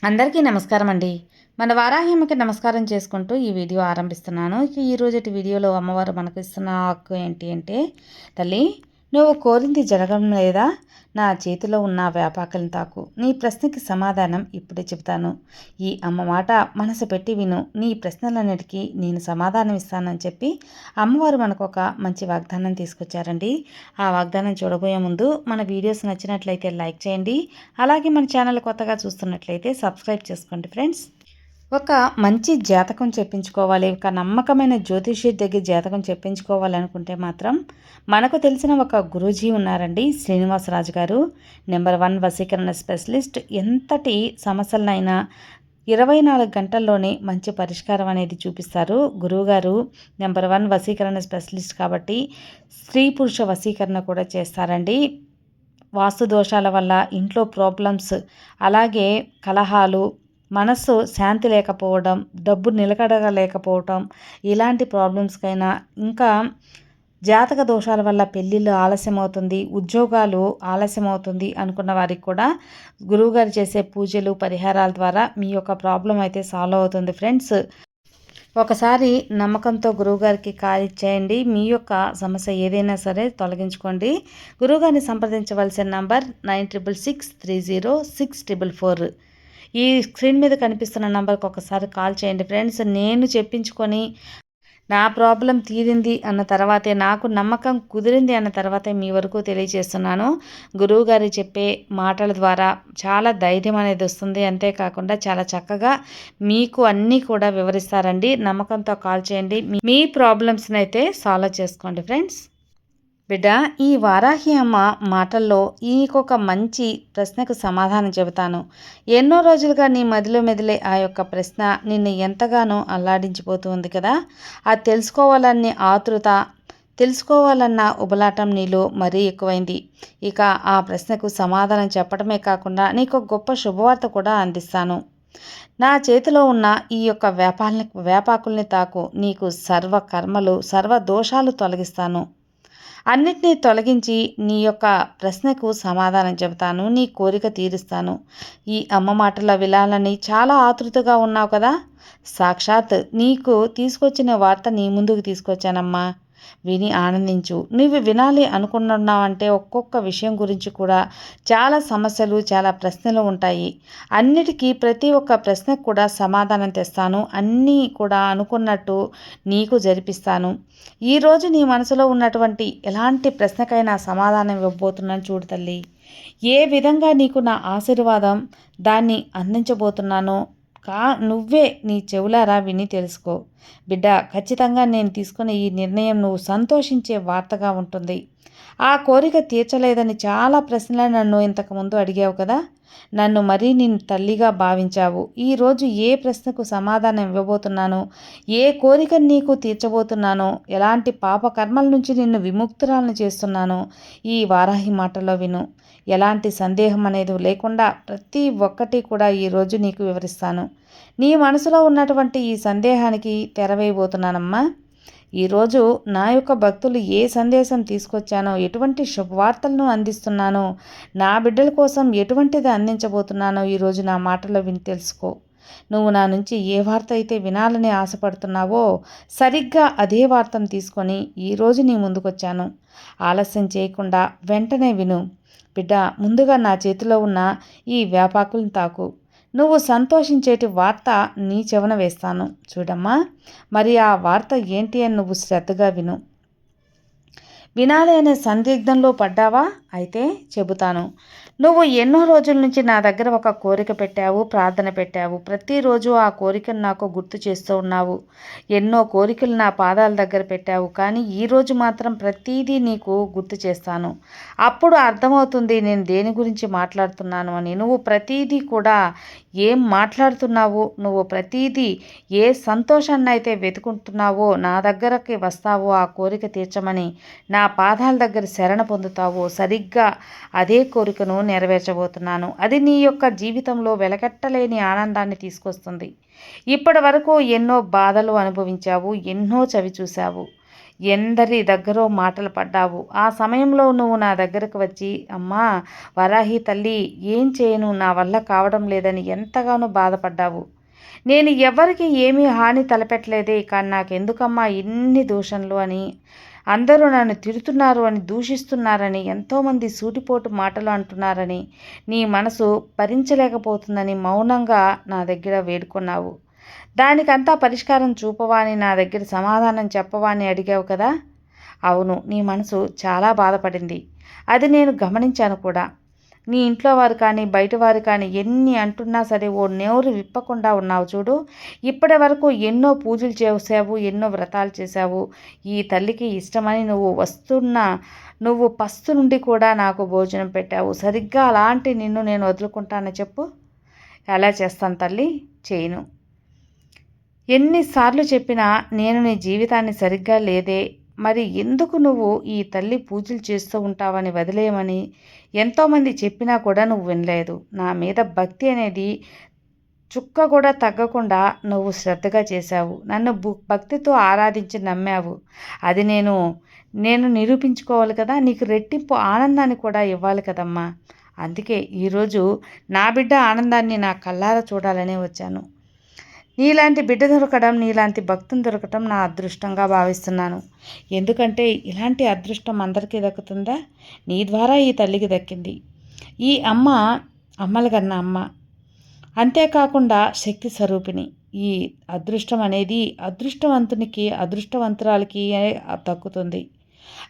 అందరికీ నమస్కారం అండి. మన వారాహిమ్మకి నమస్కారం చేసుకుంటూ ఈ వీడియో ఆరంభిస్తున్నాను. ఇక ఈ రోజటి వీడియోలో అమ్మవారు మనకు ఇస్తున్న హక్కు ఏంటి అంటే, తల్లి నువ్వు కోరింది జరగడం లేదా? నా చేతిలో ఉన్న వేపాకులను తాకు. నీ ప్రశ్నకి సమాధానం ఇప్పుడే చెబుతాను. ఈ అమ్మ మాట మనసు పెట్టి విను. నీ ప్రశ్నలన్నిటికీ నేను సమాధానం ఇస్తానని చెప్పి అమ్మవారు మనకు ఒక మంచి వాగ్దానం తీసుకొచ్చారండి. ఆ వాగ్దానం చూడబోయే ముందు మన వీడియోస్ నచ్చినట్లయితే లైక్ చేయండి. అలాగే మన ఛానల్ కొత్తగా చూస్తున్నట్లయితే సబ్స్క్రైబ్ చేసుకోండి ఫ్రెండ్స్. ఒక మంచి జాతకం చెప్పించుకోవాలి, ఒక నమ్మకమైన జ్యోతిష్యుడి దగ్గర జాతకం చెప్పించుకోవాలనుకుంటే మాత్రం మనకు తెలిసిన ఒక గురూజీ ఉన్నారండి, శ్రీనివాసరాజు గారు. నెంబర్ 1 వశీకరణ స్పెషలిస్ట్. ఎంతటి సమస్యలనైనా 24 గంటల్లోనే మంచి పరిష్కారం అనేది చూపిస్తారు గురువుగారు. నెంబర్ 1 వశీకరణ స్పెషలిస్ట్ కాబట్టి స్త్రీ పురుష వశీకరణ కూడా చేస్తారండి. వాస్తు దోషాల వల్ల ఇంట్లో ప్రాబ్లమ్స్, అలాగే కలహాలు, మనస్సు శాంతి లేకపోవడం, డబ్బు నిలకడగా లేకపోవటం, ఇలాంటి ప్రాబ్లమ్స్కైనా, ఇంకా జాతక దోషాల వల్ల పెళ్ళిళ్ళు ఆలస్యమవుతుంది, ఉద్యోగాలు ఆలస్యమవుతుంది అనుకున్న వారికి కూడా గురువుగారు చేసే పూజలు పరిహారాల ద్వారా మీ యొక్క ప్రాబ్లం అయితే సాల్వ్ అవుతుంది ఫ్రెండ్స్. ఒకసారి నమ్మకంతో గురువుగారికి కాల్ ఇచ్చేయండి. మీ యొక్క సమస్య ఏదైనా సరే తొలగించుకోండి. గురువుగారిని సంప్రదించవలసిన నంబర్ 96630644. ఈ స్క్రీన్ మీద కనిపిస్తున్న నంబర్కి ఒకసారి కాల్ చేయండి ఫ్రెండ్స్. నేను చెప్పించుకొని నా ప్రాబ్లం తీరింది అన్న తర్వాతే, నాకు నమ్మకం కుదిరింది అన్న తర్వాతే మీ వరకు తెలియజేస్తున్నాను. గురువుగారు చెప్పే మాటల ద్వారా చాలా ధైర్యం అనేది వస్తుంది. అంతేకాకుండా చాలా చక్కగా మీకు అన్నీ కూడా వివరిస్తారండి. నమ్మకంతో కాల్ చేయండి. మీ ప్రాబ్లమ్స్ని అయితే సాల్వ్ చేసుకోండి ఫ్రెండ్స్. బిడ్డ, ఈ వారాహి అమ్మ మాటల్లో నీకొక మంచి ప్రశ్నకు సమాధానం చెబుతాను. ఎన్నో రోజులుగా నీ మదిలో మెదిలే ఆ యొక్క ప్రశ్న నిన్ను ఎంతగానో అల్లాడించిపోతుంది కదా. అది తెలుసుకోవాలనే ఆతృత, తెలుసుకోవాలన్న ఉబలాటం నీలో మరీ ఎక్కువైంది. ఇక ఆ ప్రశ్నకు సమాధానం చెప్పడమే కాకుండా నీకు గొప్ప శుభవార్త కూడా అందిస్తాను. నా చేతిలో ఉన్న ఈ యొక్క వేపాకుల్ని తాకు. నీకు సర్వ కర్మలు, సర్వ దోషాలు తొలగిస్తాను. అన్నిటినీ తొలగించి నీ యొక్క ప్రశ్నకు సమాధానం చెబుతాను. నీ కోరిక తీరుస్తాను. ఈ అమ్మ మాటల వినాలని చాలా ఆతృతగా ఉన్నావు కదా. సాక్షాత్ నీకు తీసుకొచ్చిన వార్త నీ ముందుకు తీసుకొచ్చానమ్మా. విని ఆనందించు. నువ్వు వినాలి అనుకున్నావంటే ఒక్కొక్క విషయం గురించి కూడా చాలా సమస్యలు, చాలా ప్రశ్నలు ఉంటాయి. అన్నిటికీ ప్రతి ఒక్క ప్రశ్నకు కూడా సమాధానం తెస్తాను. అన్నీ కూడా అనుకున్నట్టు నీకు జరిపిస్తాను. ఈరోజు నీ మనసులో ఉన్నటువంటి ఎలాంటి ప్రశ్నకైనా సమాధానం ఇవ్వబోతున్నాను చూడు తల్లి. ఏ విధంగా నీకు నా ఆశీర్వాదం దాన్ని అందించబోతున్నానో నువ్వే నీ చెవులారా విని తెలుసుకో. బిడ్డ, ఖచ్చితంగా నేను తీసుకున్న ఈ నిర్ణయం నువ్వు సంతోషించే వార్తగా ఉంటుంది. ఆ కోరిక తీర్చలేదని చాలా ప్రశ్నలు నన్ను ఇంతకుముందు అడిగావు కదా. నన్ను మరీ నిన్ను తల్లిగా భావించావు. ఈరోజు ఏ ప్రశ్నకు సమాధానం ఇవ్వబోతున్నానో, ఏ కోరికను నీకు తీర్చబోతున్నానో, ఎలాంటి పాపకర్మల నుంచి నిన్ను విముక్తురాలను చేస్తున్నానో ఈ వారాహి మాటలో విను. ఎలాంటి సందేహం అనేది లేకుండా ప్రతి ఒక్కటి కూడా ఈరోజు నీకు వివరిస్తాను. నీ మనసులో ఉన్నటువంటి ఈ సందేహానికి తెరవేయబోతున్నానమ్మా. ఈరోజు నా యొక్క భక్తులు ఏ సందేశం తీసుకొచ్చానో, ఎటువంటి శుభవార్తలను అందిస్తున్నానో, నా బిడ్డల కోసం ఎటువంటిది అందించబోతున్నానో ఈరోజు నా మాటలో విని తెలుసుకో. నువ్వు నా నుంచి ఏ వార్త అయితే వినాలని ఆశపడుతున్నావో సరిగ్గా అదే వార్తను తీసుకొని ఈరోజు నీ ముందుకొచ్చాను. ఆలస్యం చేయకుండా వెంటనే విను. బిడ్డ, ముందుగా నా చేతిలో ఉన్న ఈ వేపాకులను తాకు. నువ్వు సంతోషించేటి వార్త నీ చెవున వేస్తాను చూడమ్మా. మరి ఆ వార్త ఏంటి అని నువ్వు శ్రద్ధగా విను. వినాలి అనే సందిగ్ధంలో పడ్డావా? అయితే చెబుతాను. నువ్వు ఎన్నో రోజుల నుంచి నా దగ్గర ఒక కోరిక పెట్టావు, ప్రార్థన పెట్టావు. ప్రతిరోజు ఆ కోరికను నాకు గుర్తు చేస్తూ ఉన్నావు. ఎన్నో కోరికలు నా పాదాల దగ్గర పెట్టావు. కానీ ఈరోజు మాత్రం ప్రతిదీ నీకు గుర్తు చేస్తాను. అప్పుడు అర్థమవుతుంది నేను దేని గురించి మాట్లాడుతున్నాను అని. నువ్వు ప్రతిదీ కూడా ఏం మాట్లాడుతున్నావు, నువ్వు ప్రతిదీ ఏ సంతోషాన్ని అయితే వెతుకుంటున్నావో, నా దగ్గరకి వస్తావో ఆ కోరిక తీర్చమని, నా పాదాల దగ్గర శరణ పొందుతావో, సరిగ్గా అదే కోరికను నెరవేర్చబోతున్నాను. అది నీ యొక్క జీవితంలో వెలకట్టలేని ఆనందాన్ని తీసుకొస్తుంది. ఇప్పటి వరకు ఎన్నో బాధలు అనుభవించావు, ఎన్నో చవి చూశావు. ఎందరి దగ్గరో మాటలు పడ్డావు. ఆ సమయంలో నువ్వు నా దగ్గరకు వచ్చి, అమ్మా వరాహి తల్లి, ఏం చేయను, నా వల్ల కావడం లేదని ఎంతగానో బాధపడ్డావు. నేను ఎవరికి ఏమీ హాని తలపెట్టలేదే, కానీ నాకెందుకమ్మా ఇన్ని దూషణలు అని, అందరూ నన్ను తిడుతున్నారు అని, దూషిస్తున్నారని, ఎంతోమంది సూటిపోటు మాటలు అంటున్నారని, నీ మనసు భరించలేకపోతుందని మౌనంగా నా దగ్గర వేడుకున్నావు. దానికంతా పరిష్కారం చూపవా అని, నా దగ్గర సమాధానం చెప్పవా అని అడిగావు కదా. అవును, నీ మనసు చాలా బాధపడింది. అది నేను గమనించాను కూడా. నీ ఇంట్లో వారు కానీ బయట వారు కానీ ఎన్ని అంటున్నా సరే ఓ నోరు విప్పకుండా ఉన్నావు చూడు. ఇప్పటి వరకు ఎన్నో పూజలు చేసావు, ఎన్నో వ్రతాలు చేశావు. ఈ తల్లికి ఇష్టమని నువ్వు పస్తు నుండి కూడా నాకు భోజనం పెట్టావు. సరిగ్గా అలాంటి నిన్ను నేను వదులుకుంటానని చెప్పు. ఎలా చేస్తాను తల్లి, చేయను. ఎన్నిసార్లు చెప్పినా నేను నీ జీవితాన్ని సరిగ్గా లేదే, మరి ఎందుకు నువ్వు ఈ తల్లి పూజలు చేస్తూ ఉంటావని వదిలేయమని ఎంతోమంది చెప్పినా కూడా నువ్వు వినలేదు. నా మీద భక్తి అనేది చుక్క కూడా తగ్గకుండా నువ్వు శ్రద్ధగా చేశావు. నన్ను భక్తితో ఆరాధించి నమ్మావు. అది నేను నిరూపించుకోవాలి కదా. నీకు రెట్టింపు ఆనందాన్ని కూడా ఇవ్వాలి కదమ్మా. అందుకే ఈరోజు నా బిడ్డ ఆనందాన్ని నా కళ్ళారా చూడాలనే వచ్చాను. నీలాంటి బిడ్డ దొరకడం, నీలాంటి భక్తుని దొరకటం నా అదృష్టంగా భావిస్తున్నాను. ఎందుకంటే ఇలాంటి అదృష్టం అందరికీ దక్కుతుందా? నీ ద్వారా ఈ తల్లికి దక్కింది. ఈ అమ్మ అమ్మల కన్నా అమ్మ, అంతేకాకుండా శక్తి స్వరూపిణి. ఈ అదృష్టం అనేది అదృష్టవంతునికి, అదృష్టవంతురాలకి దక్కుతుంది.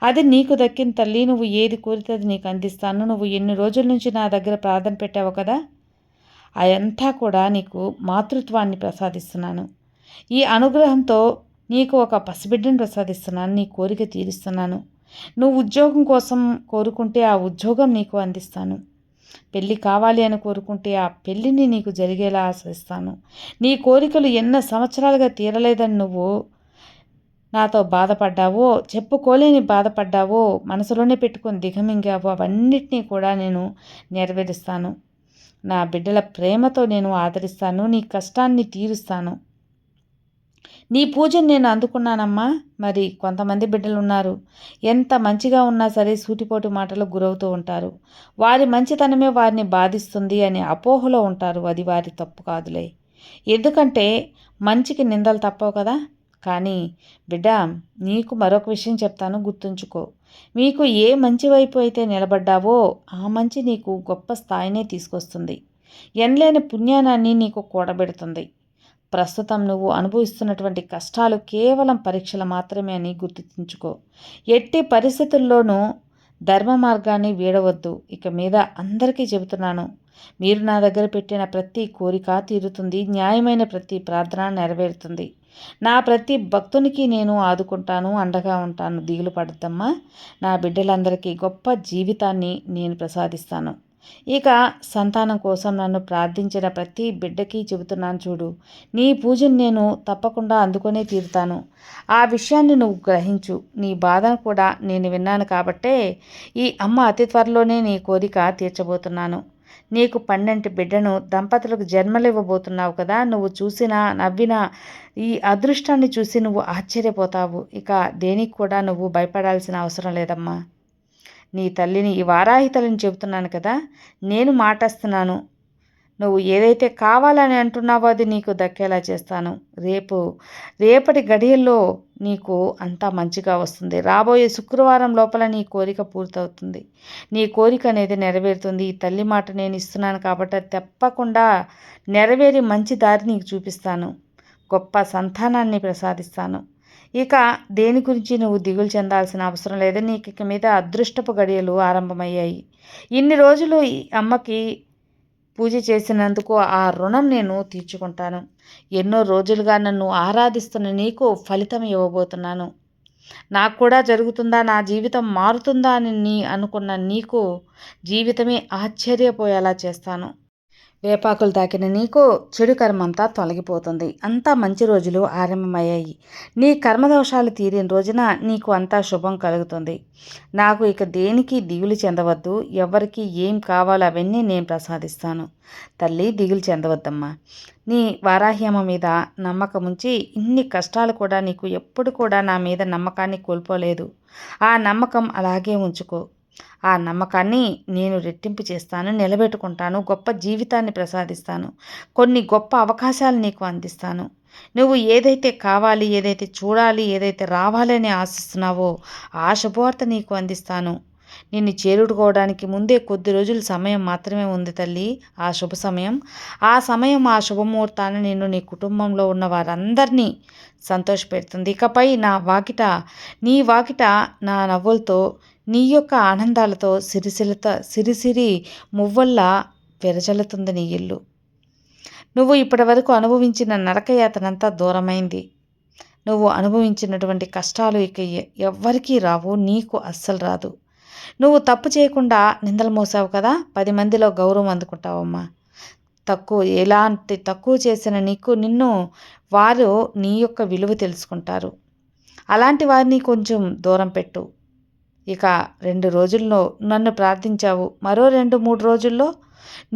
అది నీకు దక్కిన తల్లి. నువ్వు ఏది కోరితే అది నీకు అందిస్తాను. నువ్వు ఎన్ని రోజుల నుంచి నా దగ్గర ప్రార్థన పెట్టావు కదా, అదంతా కూడా నీకు మాతృత్వాన్ని ప్రసాదిస్తున్నాను. ఈ అనుగ్రహంతో నీకు ఒక పసిబిడ్డను ప్రసాదిస్తున్నాను. నీ కోరిక తీరుస్తున్నాను. నువ్వు ఉద్యోగం కోసం కోరుకుంటే ఆ ఉద్యోగం నీకు అందిస్తాను. పెళ్ళి కావాలి అని కోరుకుంటే ఆ పెళ్ళిని నీకు జరిగేలా ఆశిస్తాను. నీ కోరికలు ఎన్నో సంవత్సరాలుగా తీరలేదని నువ్వు నాతో బాధపడ్డావో, చెప్పుకోలేని బాధపడ్డావో, మనసులోనే పెట్టుకొని దిగమింగావో, అవన్నిటినీ కూడా నేను నెరవేరుస్తాను. నా బిడ్డల ప్రేమతో నేను ఆదరిస్తాను. నీ కష్టాన్ని తీరుస్తాను. నీ పూజను నేను అందుకున్నానమ్మా. మరి కొంతమంది బిడ్డలు ఉన్నారు, ఎంత మంచిగా ఉన్నా సరే సూటిపోటు మాటలకు గురవుతూ ఉంటారు. వారి మంచితనమే వారిని బాధిస్తుంది అని అపోహలో ఉంటారు. అది వారి తప్పు కాదులే. ఎందుకంటే మంచికి నిందలు తప్పవు కదా. కానీ బిడ్డ, నీకు మరొక విషయం చెప్తాను, గుర్తుంచుకో. మీకు ఏ మంచి వైపు అయితే నిలబడ్డావో ఆ మంచి నీకు గొప్ప స్థాయినే తీసుకొస్తుంది. ఎనలేని పుణ్యానాన్ని నీకు కూడబెడుతుంది. ప్రస్తుతం నువ్వు అనుభవిస్తున్నటువంటి కష్టాలు కేవలం పరీక్షలు మాత్రమే అని గుర్తుంచుకో. ఎట్టి పరిస్థితుల్లోనూ ధర్మ మార్గాన్ని వీడవద్దు. ఇక మీద అందరికీ చెబుతున్నాను, మీరు నా దగ్గర పెట్టిన ప్రతి కోరిక తీరుతుంది. న్యాయమైన ప్రతి ప్రార్థన నెరవేరుతుంది. నా ప్రతి భక్తునికి నేను ఆదుకుంటాను, అండగా ఉంటాను. దిగులు పడద్దమ్మా. నా బిడ్డలందరికీ గొప్ప జీవితాన్ని నేను ప్రసాదిస్తాను. ఇక సంతానం కోసం నన్ను ప్రార్థించిన ప్రతి బిడ్డకి చెబుతున్నాను చూడు, నీ పూజను నేను తప్పకుండా అందుకొనే తీరుతాను. ఆ విషయాన్ని నువ్వు గ్రహించు. నీ బాధను కూడా నేను విన్నాను కాబట్టే ఈ అమ్మ అతి త్వరలోనే నీ కోరిక తీర్చబోతున్నాను. నీకు 12 బిడ్డను దంపతులకు జన్మలివ్వబోతున్నావు కదా. నువ్వు చూసినా నవ్వినా ఈ అదృష్టాన్ని చూసి నువ్వు ఆశ్చర్యపోతావు. ఇక దేనికి కూడా నువ్వు భయపడాల్సిన అవసరం లేదమ్మా. నీ తల్లిని, ఈ వారాహి తల్లిని చెబుతున్నాను కదా, నేను మాటేస్తున్నాను. నువ్వు ఏదైతే కావాలని అంటున్నావో అది నీకు దక్కేలా చేస్తాను. రేపటి గడియల్లో నీకు అంతా మంచిగా వస్తుంది. రాబోయే శుక్రవారం లోపల నీ కోరిక పూర్తవుతుంది. నీ కోరిక అనేది నెరవేరుతుంది. ఈ తల్లి మాట నేను ఇస్తున్నాను కాబట్టి తప్పకుండా నెరవేరి మంచి దారి నీకు చూపిస్తాను. గొప్ప సంతానాన్ని ప్రసాదిస్తాను. ఇక దేని గురించి నువ్వు దిగులు చెందాల్సిన అవసరం లేదు. నీకు ఇక మీద అదృష్టపు గడియలు ఆరంభమయ్యాయి. ఇన్ని రోజులు ఈ అమ్మకి పూజ చేసినందుకు ఆ రుణం నేను తీర్చుకుంటాను. ఎన్నో రోజులుగా నన్ను ఆరాధిస్తున్న నీకు ఫలితం ఇవ్వబోతున్నాను. నాకు కూడా జరుగుతుందా, నా జీవితం మారుతుందా అని అనుకున్న నీకు జీవితమే ఆశ్చర్యపోయేలా చేస్తాను. వేపాకులు తాకిన నీకు చెడు కర్మంతా తొలగిపోతుంది. అంతా మంచి రోజులు ఆరంభమయ్యాయి. నీ కర్మదోషాలు తీరిన రోజున నీకు అంతా శుభం కలుగుతుంది. నాకు ఇక దేనికి దిగులు చెందవద్దు. ఎవరికి ఏం కావాలో అవన్నీ నేను ప్రసాదిస్తాను. తల్లి, దిగులు చెందవద్దమ్మా. నీ వారాహ్యమ మీద నమ్మకముంచి ఇన్ని కష్టాలు కూడా నీకు ఎప్పుడు కూడా నా మీద నమ్మకాన్ని కోల్పోలేదు. ఆ నమ్మకం అలాగే ఉంచుకో. ఆ నమ్మకాన్ని నేను రెట్టింపు చేస్తాను, నిలబెట్టుకుంటాను, గొప్ప జీవితాన్ని ప్రసాదిస్తాను, కొన్ని గొప్ప అవకాశాలు నీకు అందిస్తాను. నువ్వు ఏదైతే కావాలి, ఏదైతే చూడాలి, ఏదైతే రావాలని ఆశిస్తున్నావో ఆ శుభవార్త నీకు అందిస్తాను. నిన్ను చేరుకోవడానికి ముందే కొద్ది రోజుల సమయం మాత్రమే ఉంది తల్లి. ఆ శుభ సమయం, ఆ సమయం, ఆ శుభముహూర్తాన్ని నిన్ను, నీ కుటుంబంలో ఉన్న వారందరినీ సంతోషపెడుతుంది. ఇకపై నీ వాకిట నా నవ్వులతో, నీ యొక్క ఆనందాలతో సిరిసిరి మువ్వల్లా విరజల్లుతుంది నీ ఇల్లు. నువ్వు ఇప్పటి వరకు అనుభవించిన నరకయాతనంతా దూరమైంది. నువ్వు అనుభవించినటువంటి కష్టాలు ఇక ఎవ్వరికీ రావు, నీకు అస్సలు రాదు. నువ్వు తప్పు చేయకుండా నిందలు మోసావు కదా, 10 మందిలో గౌరవం అందుకుంటావమ్మా. ఎలాంటి తక్కువ చేసిన నిన్ను వారు నీ యొక్క విలువ తెలుసుకుంటారు. అలాంటి వారిని కొంచెం దూరం పెట్టు. ఇక 2 రోజుల్లో నన్ను ప్రార్థించావు, మరో 2-3 రోజుల్లో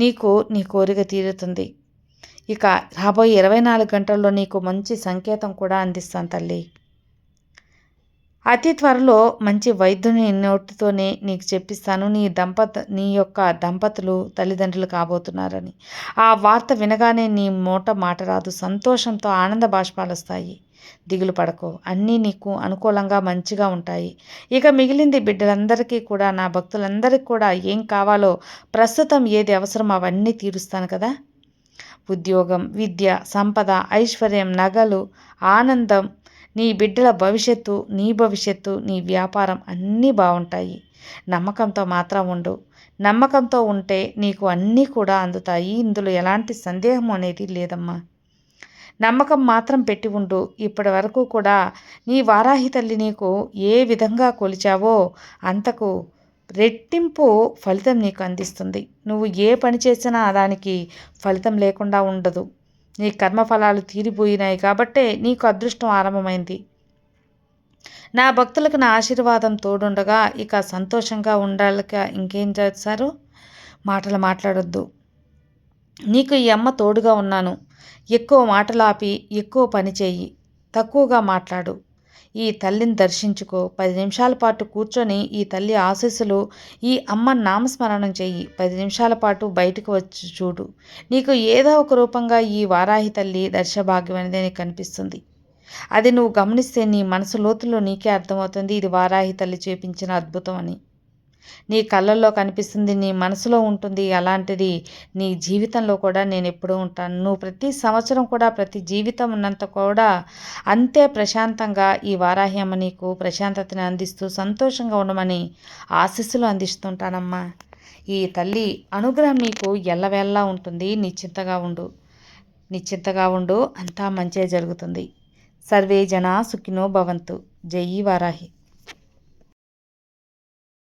నీకు నీ కోరిక తీరుతుంది. ఇక రాబోయే 24 గంటల్లో నీకు మంచి సంకేతం కూడా అందిస్తాను తల్లి. అతి త్వరలో మంచి వైద్యుని నోటితోనే నీకు చెప్పిస్తాను. నీ యొక్క దంపతులు తల్లిదండ్రులు కాబోతున్నారని. ఆ వార్త వినగానే నీ మాట రాదు. సంతోషంతో ఆనంద బాష్పాలు వస్తాయి. దిగులు పడకు, అన్నీ నీకు అనుకూలంగా మంచిగా ఉంటాయి. ఇక మిగిలింది బిడ్డలందరికీ కూడా, నా భక్తులందరికీ కూడా ఏం కావాలో, ప్రస్తుతం ఏది అవసరం అవన్నీ తీరుస్తాను కదా. ఉద్యోగం, విద్య, సంపద, ఐశ్వర్యం, నగలు, ఆనందం, నీ బిడ్డల భవిష్యత్తు, నీ భవిష్యత్తు, నీ వ్యాపారం అన్నీ బాగుంటాయి. నమ్మకంతో మాత్రం ఉండు. నమ్మకంతో ఉంటే నీకు అన్నీ కూడా అందుతాయి. ఇందులో ఎలాంటి సందేహం అనేది లేదమ్మా. నమ్మకం మాత్రం పెట్టి ఉండు. ఇప్పటి వరకు కూడా నీ వారాహి తల్లి నీకు ఏ విధంగా కొలిచావో అంతకు రెట్టింపు ఫలితం నీకు అందిస్తుంది. నువ్వు ఏ పని చేసినా దానికి ఫలితం లేకుండా ఉండదు. నీ కర్మఫలాలు తీరిపోయినాయి కాబట్టే నీకు అదృష్టం ఆరంభమైంది. నా భక్తులకు నా ఆశీర్వాదం తోడుండగా ఇక సంతోషంగా ఉండాలిక ఇంకేం చేస్తారు? మాటలు మాట్లాడొద్దు. నీకు ఈ అమ్మ తోడుగా ఉన్నాను. ఎక్కువ మాటలు ఆపి ఎక్కువ పని చేయి, తక్కువగా మాట్లాడు. ఈ తల్లిని దర్శించుకో. 10 నిమిషాల పాటు కూర్చొని ఈ తల్లి ఆశీస్సులు, ఈ అమ్మ నామస్మరణం చెయ్యి. 10 నిమిషాల పాటు బయటకు వచ్చి చూడు. నీకు ఏదో ఒక రూపంగా ఈ వారాహి తల్లి దర్శభాగ్యం అనేది నీకు కనిపిస్తుంది. అది నువ్వు గమనిస్తే నీ మనసు లోతుల్లో నీకే అర్థమవుతుంది ఇది వారాహి తల్లి చూపించిన అద్భుతం అని. నీ కళ్ళల్లో కనిపిస్తుంది, నీ మనసులో ఉంటుంది. అలాంటిది నీ జీవితంలో కూడా నేను ఎప్పుడూ ఉంటాను. నువ్వు ప్రతి సంవత్సరం కూడా, ప్రతి జీవితం ఉన్నంత కూడా అంతే ప్రశాంతంగా ఈ వారాహి అమ్మ నీకు ప్రశాంతతని అందిస్తూ సంతోషంగా ఉండమని ఆశీస్సులు అందిస్తుంటానమ్మా. ఈ తల్లి అనుగ్రహం నీకు ఎల్లవేళలా ఉంటుంది. నిశ్చింతగా ఉండు, అంతా మంచే జరుగుతుంది. సర్వే జనా సుఖినో భవంతు. జై వారాహి.